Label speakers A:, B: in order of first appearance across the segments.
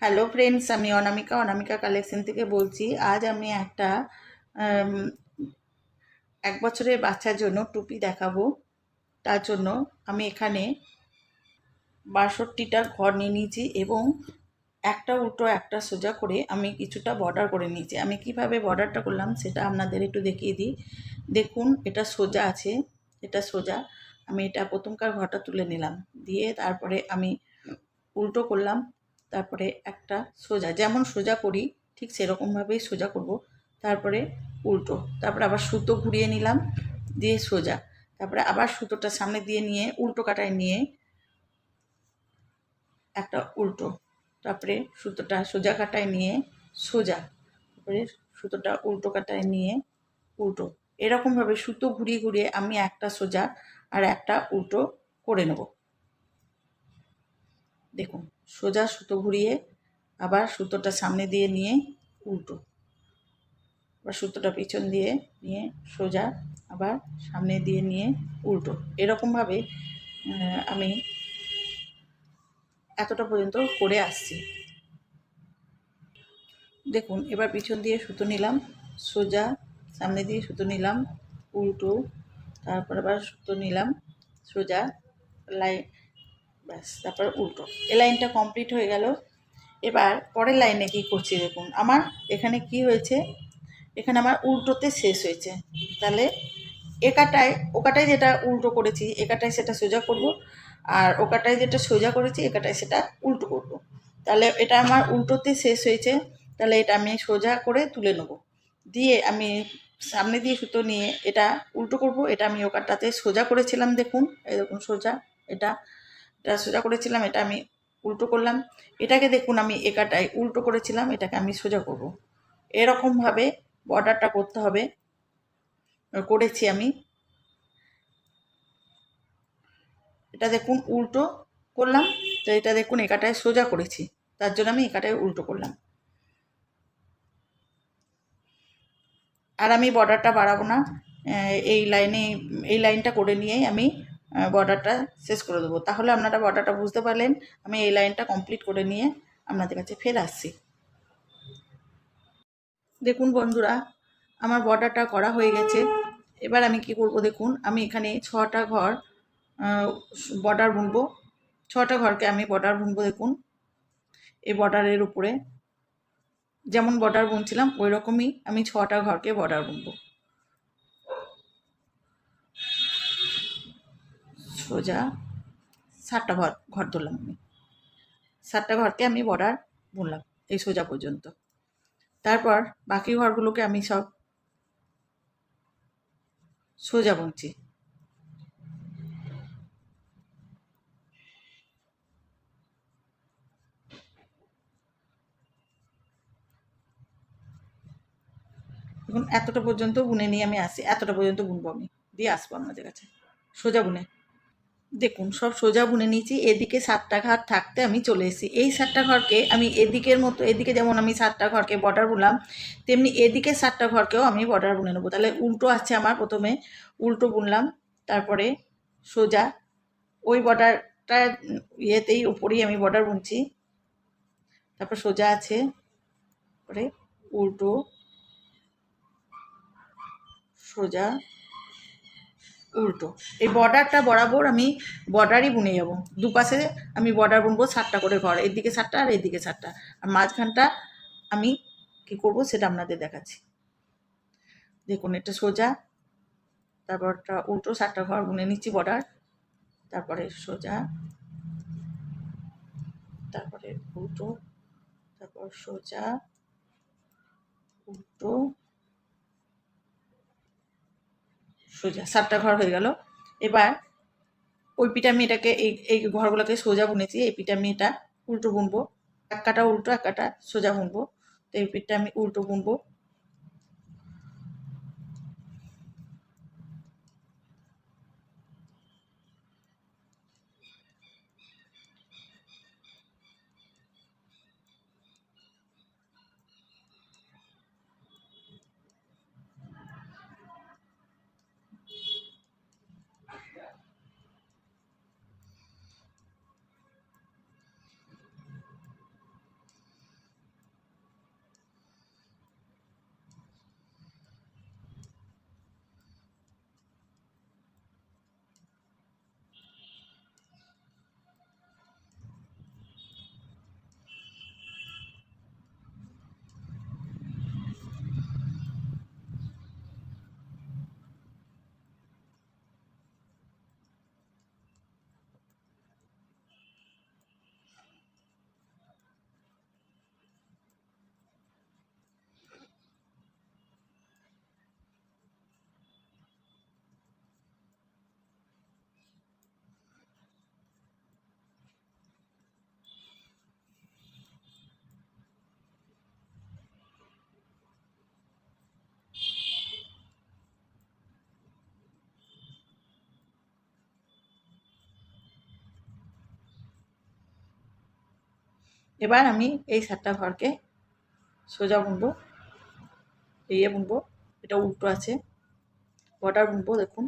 A: Hello friends, আমি অনামিকা অনামিকা collection থেকে বলছি। আজ আমি একটা আম, 1 বছরের বাচ্চার জন্য টুপি দেখাবো। তার জন্য আমি এখানে 62টা ঘর নিয়ে নিয়েছি এবং একটা উল্টো একটা সোজা করে আমি কিছুটা বর্ডার করে নিয়েছি। আমি কিভাবে বর্ডারটা করলাম সেটা আপনাদের একটু দেখিয়ে দিই। দেখুন, এটা সোজা আছে, এটা সোজা। আমি এটা প্রথমকার ঘরটা তুলে নিলাম, দিয়ে তারপরে আমি উল্টো করলাম, তারপরে একটা সোজা, যেমন সোজা করি ঠিক সেরকমভাবেই সোজা করব, তারপরে উল্টো, তারপরে আবার সুতো ঘুরিয়ে নিলাম, দিয়ে সোজা, তারপরে আবার সুতোটা সামনে দিয়ে নিয়ে উল্টো কাটায় নিয়ে একটা উল্টো, তারপরে সুতোটা সোজা কাটায় নিয়ে সোজা, তারপরে সুতোটা উল্টো কাটায় নিয়ে উল্টো, এরকমভাবে সুতো ঘুরিয়ে ঘুরিয়ে আমি একটা সোজা আর একটা উল্টো করে নেব। দেখুন, সোজা সুতো ঘুরিয়ে আবার সুতোটা সামনে দিয়ে নিয়ে উল্টো, আবার সুতোটা পিছন দিয়ে নিয়ে সোজা, আবার সামনে দিয়ে নিয়ে উল্টো, এরকমভাবে আমি এতটা পর্যন্ত করে আসছি। দেখুন, এবার পিছন দিয়ে সুতো নিলাম, সোজা, সামনে দিয়ে সুতো নিলাম, উল্টো, তারপর আবার সুতো নিলাম, সোজা, লাইন, ব্যাস, তারপর উল্টো। এই লাইনটা কমপ্লিট হয়ে গেল। এবার পরের লাইনে কি করছি দেখুন, আমার এখানে কি হয়েছে, এখানে আমার উল্টোতে শেষ হয়েছে। তাহলে একাটায় ওকাটায় যেটা উল্টো করেছি একাটায় সেটা সোজা করব, আর ওকাটায় যেটা সোজা করেছি একাটায় সেটা উল্টো করব। তাহলে এটা আমার উল্টোতে শেষ হয়েছে, তাহলে এটা আমি সোজা করে তুলে নেব। দিয়ে আমি সামনে দিয়ে সুতো নিয়ে এটা উল্টো করব। এটা আমি ওকাটাতে সোজা করেছিলাম, দেখুন, এই দেখুন সোজা, এটা এটা সোজা করেছিলাম, এটা আমি উল্টো করলাম। এটাকে দেখুন আমি একাটায় উল্টো করেছিলাম, এটাকে আমি সোজা করব। এরকমভাবে বর্ডারটা করতে হবে, করেছি আমি। এটা দেখুন উল্টো করলাম, তো এটা দেখুন একাটায় সোজা করেছি, তার জন্য আমি একাটায় উল্টো করলাম। আর আমি বর্ডারটা বাড়াবো না, এই লাইনে, এই লাইনটা করে নিয়েই আমি বর্ডারটা শেষ করে দেবো। তাহলে আপনারা বর্ডারটা বুঝতে পারলেন। আমি এই লাইনটা কমপ্লিট করে নিয়ে আপনাদের কাছে ফের আসছি। দেখুন বন্ধুরা, আমার বর্ডারটা করা হয়ে গেছে। এবার আমি কি করব দেখুন, আমি এখানে 6টা ঘর বর্ডার বুনবো। 6টা ঘরকে আমি বর্ডার বুনবো। দেখুন, এই বর্ডারের উপরে যেমন বর্ডার বুনছিলাম ওই রকমই আমি 6টা ঘরকে বর্ডার বুনবো। সোজা 7টা ঘর ঘর ধরলাম আমি, 7টা ঘরকে আমি বর্ডার বুনলাম এই সোজা পর্যন্ত। তারপর বাকি ঘরগুলোকে আমি সব সোজা বুনছি। এখন এতটা পর্যন্ত বুনে নিয়ে আমি আসি, এতটা পর্যন্ত বুনবো আমি, দিয়ে আসবো আপনাদের কাছে সোজা বুনে। দেখুন, সব সোজা বুনে নিয়েছি। এদিকে 7টা ঘর থাকতে আমি চলে এসেছি। এই 7টা ঘরকে আমি এদিকের মতো, এদিকে যেমন আমি 7টা ঘরকে বর্ডার বুনলাম, তেমনি এদিকে 7টা ঘরকেও আমি বর্ডার বুনে নেবো। তাহলে উল্টো আছে আমার, প্রথমে উল্টো বুনলাম, তারপরে সোজা, ওই বর্ডারটা ইয়েতেই উপরেই আমি বর্ডার বুনছি, তারপর সোজা আছে, তারপরে উল্টো, সোজা, উল্টো। এই বর্ডারটা বরাবর আমি বর্ডারই বুনে যাব। দুপাশে আমি বর্ডার বুনবো 7টা করে ঘর, এদিকে 7টা আর এদিকে 7টা, আর মাঝখানটা আমি কি করব সেটা আপনাদের দেখাচ্ছি। দেখুন, এটা সোজা, তারপরটা উল্টো, 7টা ঘর বুনে নিচ্ছি বর্ডার, তারপরে সোজা, তারপরে উল্টো, তারপর সোজা, উল্টো, সোজা, 7টা ঘর হয়ে গেল। এবার ওই পিঠে আমি এটাকে এই এই ঘরগুলোকে সোজা বুনেছি, এই পিঠে আমি এটা উল্টো বুনবো। এক কাটা উল্টো, এক কাটা সোজা বুনবো। তো এই পিঠটা আমি উল্টো বুনবো। এবার আমি এই 7টা ঘরকে সোজা বুনবো, বুনবো, এটা উল্টো আছে, বর্ডার বুনবো। দেখুন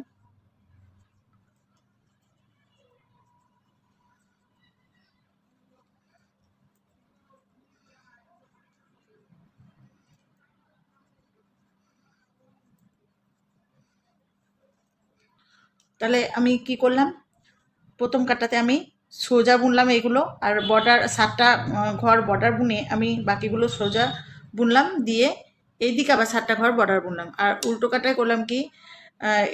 A: তাহলে আমি কি করলাম, প্রথম কাটাতে আমি সোজা বুনলাম এইগুলো, আর বর্ডার 7টা ঘর বর্ডার বুনে আমি বাকিগুলো সোজা বুনলাম, দিয়ে এইদিকে আবার 7টা ঘর বর্ডার বুনলাম। আর উল্টো কাটায় করলাম কি,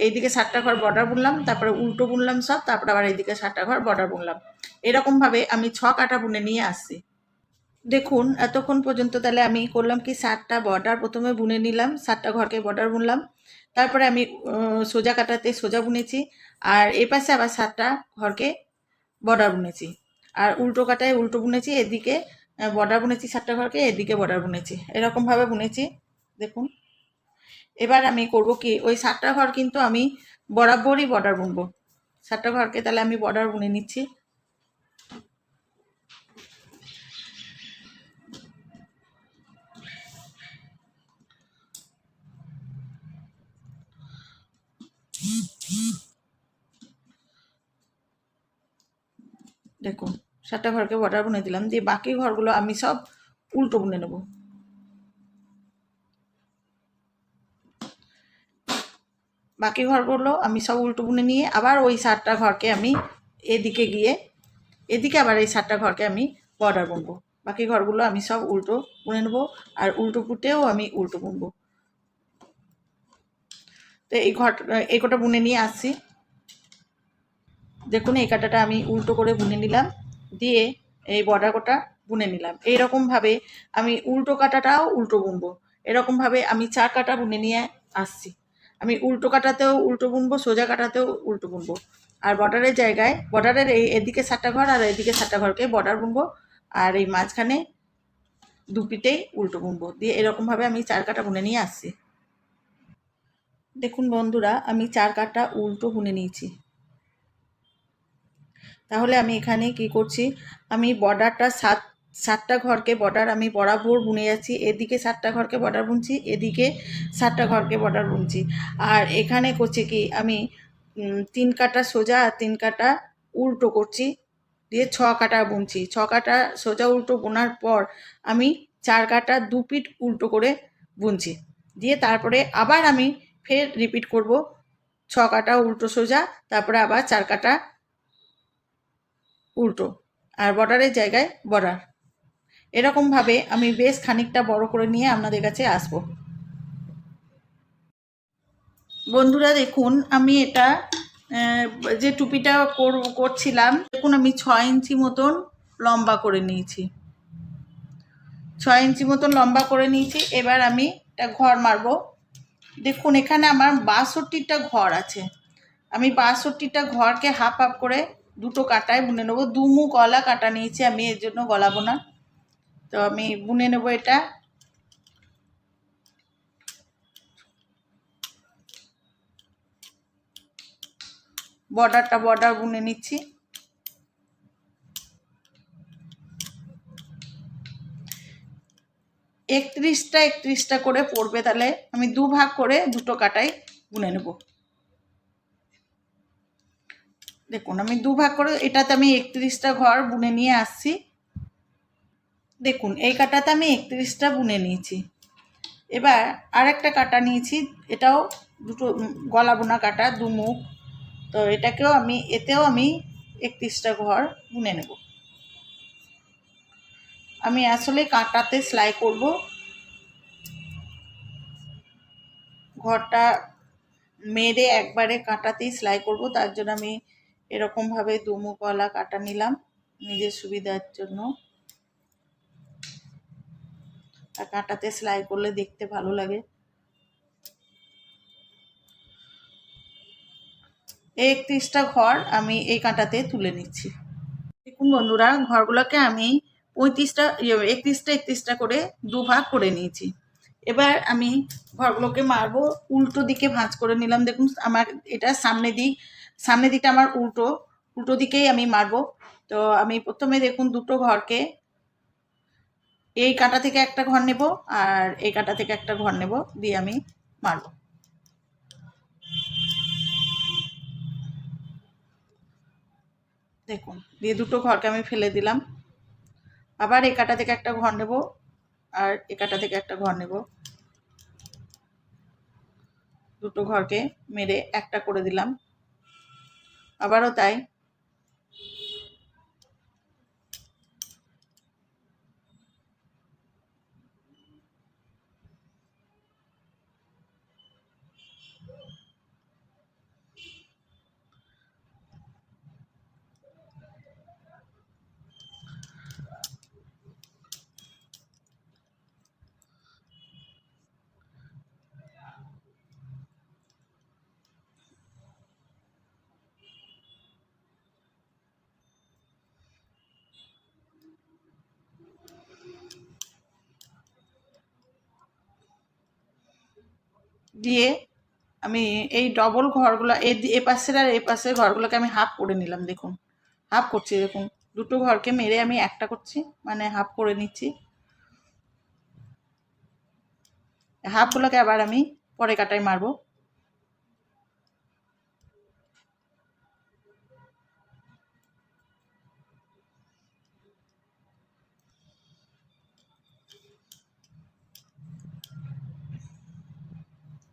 A: এইদিকে 7টা ঘর বর্ডার বুনলাম, তারপরে উল্টো বুনলাম সব, তারপরে আবার এইদিকে 7টা ঘর বর্ডার বুনলাম। এরকমভাবে আমি 6 কাটা বুনে নিয়ে আসছি। দেখুন এতক্ষণ পর্যন্ত তাহলে আমি করলাম কি, 7টা বর্ডার প্রথমে বুনে নিলাম, 7টা ঘরকে বর্ডার বুনলাম, তারপরে আমি সোজা কাটাতে সোজা বুনেছি, আর এ পাশে আবার 7টা ঘরকে বর্ডার বুনেছি, আর উল্টো কাটায় উল্টো বুনেছি, এদিকে বর্ডার বুনেছি 7টা ঘরকে, এদিকে বর্ডার বুনেছি, এরকমভাবে বুনেছি। দেখুন এবার আমি করব কি, ওই 7টা ঘর কিন্তু আমি বরাবরই বর্ডার বুনবো, 7টা ঘরকে তাহলে আমি বর্ডার বুনে নিচ্ছি। দেখুন 7টা ঘরকে বর্ডার বুনে দিলাম, দিয়ে বাকি ঘরগুলো আমি সব উল্টো বুনে নেব। বাকি ঘরগুলো আমি সব উল্টো বুনে নিয়ে আবার ওই 7টা ঘরকে আমি এদিকে গিয়ে, এদিকে আবার এই 7টা ঘরকে আমি বর্ডার বুনবো, বাকি ঘরগুলো আমি সব উল্টো বুনে নেবো, আর উল্টো পুঁতেও আমি উল্টো বুনবো। তো এই কটা বুনে নিয়ে আসছি। দেখুন এই কাটাটা আমি উল্টো করে বুনে নিলাম, দিয়ে এই বর্ডার কোটা বুনে নিলাম। এইরকমভাবে আমি উল্টো কাটাটাও উল্টো বুনবো, এরকমভাবে আমি 4 কাটা বুনে নিয়ে আসছি। আমি উল্টো কাটাতেও উল্টো বুনবো, সোজা কাটাতেও উল্টো বুনবো, আর বর্ডারের জায়গায় বর্ডারের এদিকে 7টা ঘর আর এদিকে 7টা ঘরকে বর্ডার বুনবো, আর এই মাঝখানে দুপিটেই উল্টো বুনবো, দিয়ে এরকমভাবে আমি 4 কাটা বুনে নিয়ে আসছি। দেখুন বন্ধুরা আমি 4 কাটা উল্টো বুনে নিয়েছি। তাহলে আমি এখানে কি করছি, আমি বর্ডারটা 7টা ঘরকে বর্ডার আমি বরাবর বুনে যাচ্ছি, এদিকে 7টা ঘরকে বর্ডার বুনছি, এদিকে 7টা ঘরকে বর্ডার বুনছি, আর এখানে করছি কি আমি 3 কাটা সোজা আর 3 কাটা উল্টো করছি, দিয়ে 6 কাটা বুনছি। 6 কাটা সোজা উল্টো বোনার পর আমি 4 কাটা 2 পিঠ উল্টো করে বুনছি, দিয়ে তারপরে আবার আমি ফের রিপিট করব, 6 কাটা উল্টো সোজা, তারপরে আবার 4 কাটা উল্টো, আর বর্ডারের জায়গায় বর্ডার। এরকমভাবে আমি বেশ খানিকটা বড় করে নিয়ে আপনাদের কাছে আসব। বন্ধুরা দেখুন আমি এটা যে টুপিটা করছিলাম, দেখুন আমি 6 ইঞ্চি মতন লম্বা করে নিয়েছি, 6 ইঞ্চি মতন লম্বা করে নিয়েছি। এবার আমি এটা ঘর মারব। দেখুন এখানে আমার 62টা ঘর আছে, আমি 62টা ঘরকে হাফ হাফ করে দুটো কাটায় বুনে নেবো। 2 মুখ গলা কাটা নিয়েছি আমি, এর জন্য গলাবো না, তো আমি বুনে নেবো এটা। বর্ডার বুনে নিচ্ছি। একত্রিশটা করে পড়বে, তাহলে আমি 2 ভাগ করে দুটো কাটাই বুনে নেব। দেখুন আমি 2 ভাগ করে, এটাতে আমি 31টা ঘর বুনে নিয়ে আসছি। দেখুন এই কাটাতে আমি 31টা বুনে নিয়েছি। এবার আরেকটা কাটা নিয়েছি, এটাও দুটো গলা বোনা কাটা, 2 মুখ, তো এটাকেও আমি, এতেও আমি 31টা ঘর বুনে নেব। আমি আসলে কাঁটাতে সেলাই করব, ঘরটা মেরে একবারে কাঁটাতেই সেলাই করব, তার জন্য আমি এরকমভাবে 2 মুখ গলা কাটা নিলাম নিজের সুবিধার জন্য, আর কাঁটাতে সেলাই করলে দেখতে ভালো লাগে। 31টা ঘর আমি এই কাঁটাতে তুলে নিচ্ছি। দেখুন বন্ধুরা ঘরগুলোকে আমি 31টা করে 2 ভাগ করে নিয়েছি। এবার আমি ঘরগুলোকে মারবো, উল্টো দিকে ভাঁজ করে নিলাম। দেখুন আমার এটা সামনের দিকটা আমার উল্টো দিকেই আমি মারবো। তো আমি প্রথমে দেখুন দুটো ঘরকে এই কাঁটা থেকে একটা ঘর নেব আর এই কাঁটা থেকে একটা ঘর নেব, দিয়ে আমি মারব। দেখুন, দিয়ে দুটো ঘরকে আমি ফেলে দিলাম। আবার এই কাঁটা থেকে একটা ঘর নেব আর এই কাঁটা থেকে একটা ঘর নেব, দুটো ঘরকে মেরে একটা করে দিলাম। আবারও তাই। দিয়ে আমি এই ডবল ঘরগুলো এ পাশের আর এ পাশের ঘরগুলোকে আমি হাফ করে নিলাম। দেখুন, হাফ করছি। দেখুন, দুটো ঘরকে মেরে আমি একটা করছি, মানে হাফ করে নিচ্ছি। হাফগুলোকে আবার আমি পরে কাটায় মারবো।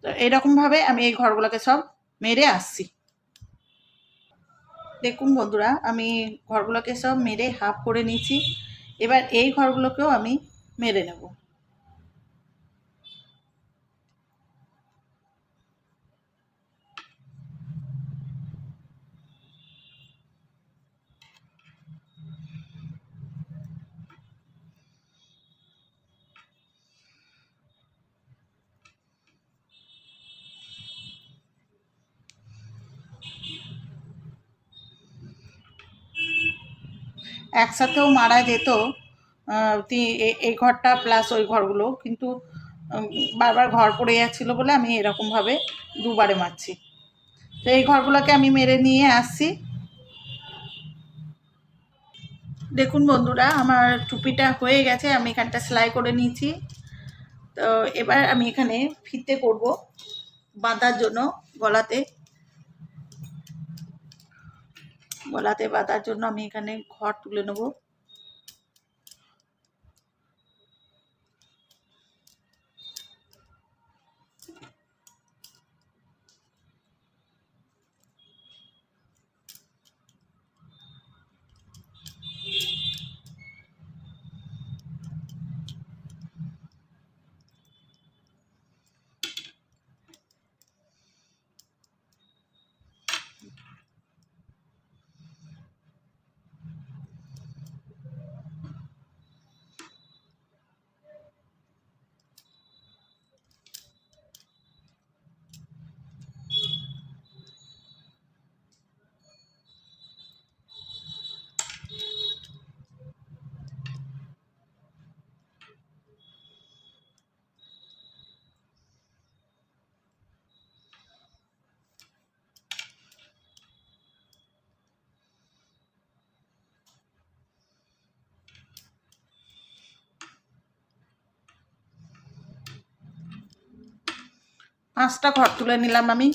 A: তো এইরকমভাবে আমি এই ঘরগুলোকে সব মেরে আসছি। দেখুন বন্ধুরা, আমি ঘরগুলোকে সব মেরে হাফ করে নিয়েছি। এবার এই ঘরগুলোকেও আমি মেরে নেব। একসাথেও মারা যেত এই ঘরটা প্লাস ওই ঘরগুলো, কিন্তু বারবার ঘর পড়ে যাচ্ছিলো বলে আমি এরকমভাবে দুবারে মারছি। তো এই ঘরগুলোকে আমি মেরে নিয়ে আসছি। দেখুন বন্ধুরা, আমার টুপিটা হয়ে গেছে, আমি এখানটা সেলাই করে নিয়েছি। তো এবার আমি এখানে ফিতে করব বাঁধার জন্য। গলাতে গলাতে বাঁধার জন্য আমি এখানে ঘর তুলে নেব। পাঁচটা ঘর তুলে নিলাম আমি।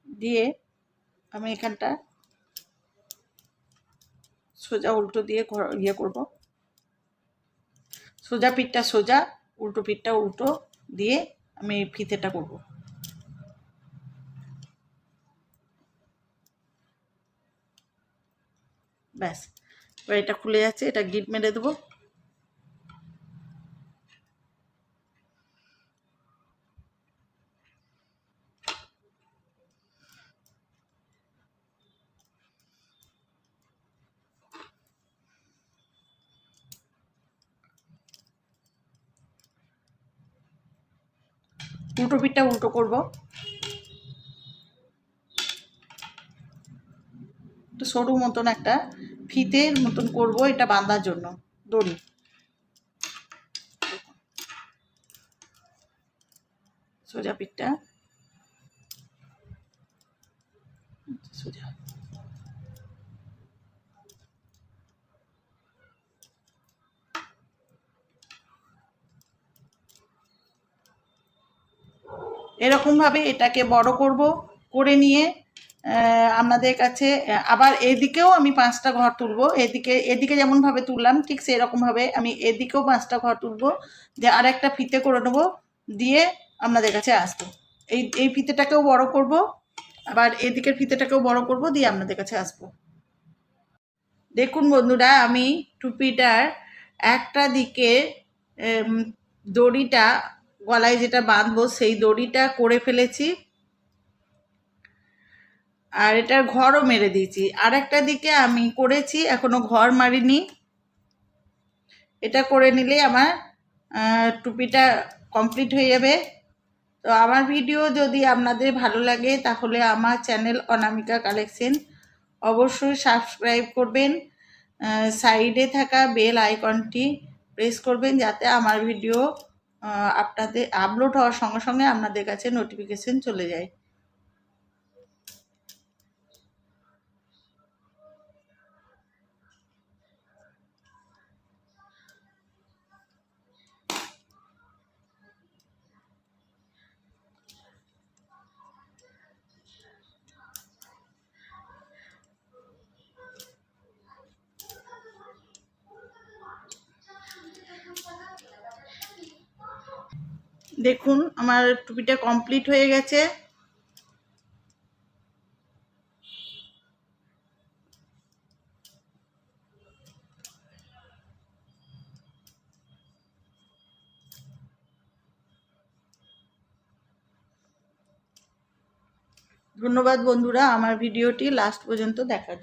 A: দিয়ে আমি এখানটা সোজা উল্টো দিয়ে ইয়ে করব। সোজা পিঠটা সোজা, উল্টো পিঠটা উল্টো দিয়ে আমি ফিতেটা করব। ব্যাস, এবার এটা খুলে যাচ্ছে, এটা গিট মেরে দেবো। উল্টো পিঠটা উল্টো করব। তো সরু মতন একটা ফিতের মতন করব, এটা বাঁধার জন্য দড়ি। সোজা পিঠটা সোজা। এরকমভাবে এটাকে বড় করব, করে নিয়ে আপনাদের কাছে আবার এদিকেও আমি 5টা ঘর তুলব। এদিকে এদিকে যেমনভাবে তুললাম ঠিক সেরকমভাবে আমি এদিকেও 5টা ঘর তুলব, যে আর একটা ফিতে করে নেবো, দিয়ে আপনাদের কাছে আসবো। এই ফিতেটাকেও বড় করব, আবার এদিকের ফিতেটাকেও বড় করব, দিয়ে আপনাদের কাছে আসবো। দেখুন বন্ধুরা, আমি টুপিটার একটা দিকে দড়িটা গলায় যেটা বাঁধবো সেই দড়িটা করে ফেলেছি, আর এটার ঘরও মেরে দিয়েছি। আর একটা দিকে আমি করেছি, এখনো ঘর মারিনি। এটা করে নিলে আমার টুপিটা কমপ্লিট হয়ে যাবে। তো আমার ভিডিও যদি আপনাদের ভালো লাগে তাহলে আমার চ্যানেল অনামিকা কালেকশন অবশ্যই সাবস্ক্রাইব করবেন, সাইডে থাকা বেল আইকনটি প্রেস করবেন, যাতে আমার ভিডিও আপনাদের আপলোড হওয়ার সঙ্গে সঙ্গে আপনাদের কাছে নোটিফিকেশন চলে যায়। দেখুন আমার টুপিটা কমপ্লিট হয়ে গেছে। ধন্যবাদ বন্ধুরা আমার ভিডিওটি লাস্ট পর্যন্ত দেখার জন্য।